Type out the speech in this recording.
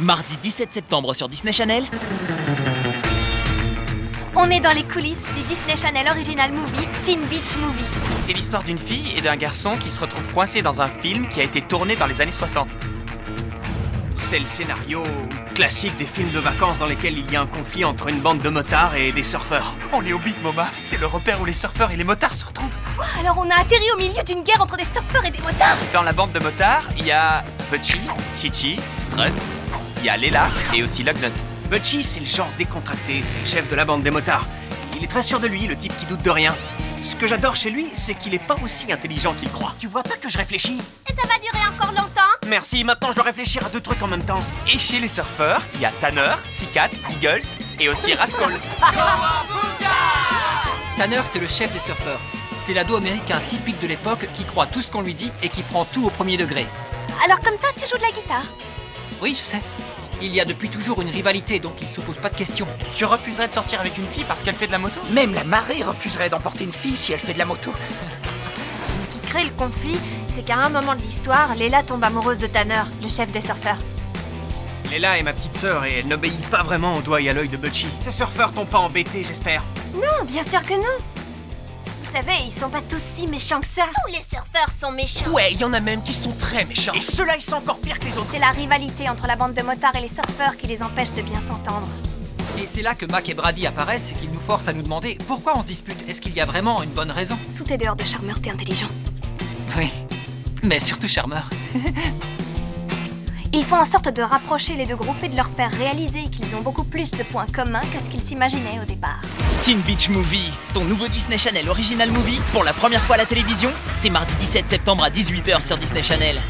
Mardi 17 septembre sur Disney Channel. On est dans les coulisses du Disney Channel Original Movie, Teen Beach Movie. C'est l'histoire d'une fille et d'un garçon qui se retrouvent coincés dans un film qui a été tourné dans les années 60. C'est le scénario classique des films de vacances dans lesquels il y a un conflit entre une bande de motards et des surfeurs. On est au Big Mama, c'est le repère où les surfeurs et les motards se retrouvent. Quoi? Alors on a atterri au milieu d'une guerre entre des surfeurs et des motards? Dans la bande de motards, il y a Butchie, Chi-Chi, Struts, il y a Leila et aussi Lugnut. Butchie, c'est le genre décontracté, c'est le chef de la bande des motards. Il est très sûr de lui, le type qui doute de rien. Ce que j'adore chez lui, c'est qu'il est pas aussi intelligent qu'il croit. Tu vois pas que je réfléchis? Et ça va durer encore longtemps? Merci, maintenant je dois réfléchir à 2 trucs en même temps. Et chez les surfeurs, il y a Tanner, Sikat, Eagles et aussi Rascal. Tanner, c'est le chef des surfeurs. C'est l'ado américain typique de l'époque qui croit tout ce qu'on lui dit et qui prend tout au premier degré. Alors comme ça, tu joues de la guitare? Oui, je sais. Il y a depuis toujours une rivalité, donc il se pose pas de questions. Tu refuserais de sortir avec une fille parce qu'elle fait de la moto? Même la marée refuserait d'emporter une fille si elle fait de la moto. Ce qui crée le conflit, c'est qu'à un moment de l'histoire, Leila tombe amoureuse de Tanner, le chef des surfeurs. Leila est ma petite sœur et elle n'obéit pas vraiment au doigt et à l'œil de Butchie. Ces surfeurs t'ont pas embêté, j'espère. Non, bien sûr que non. Vous savez, ils sont pas tous si méchants que ça. Tous les surfeurs sont méchants. Ouais, il y en a même qui sont très méchants. Et ceux-là, ils sont encore pires que les autres. C'est la rivalité entre la bande de motards et les surfeurs qui les empêche de bien s'entendre. Et c'est là que Mac et Brady apparaissent et qu'ils nous forcent à nous demander pourquoi on se dispute. Est-ce qu'il y a vraiment une bonne raison? Sous tes dehors de charmeur, t'es intelligent. Oui, mais surtout charmeur. Ils font en sorte de rapprocher les deux groupes et de leur faire réaliser qu'ils ont beaucoup plus de points communs que ce qu'ils s'imaginaient au départ. Teen Beach Movie, ton nouveau Disney Channel Original Movie, pour la première fois à la télévision, c'est mardi 17 septembre à 18h sur Disney Channel.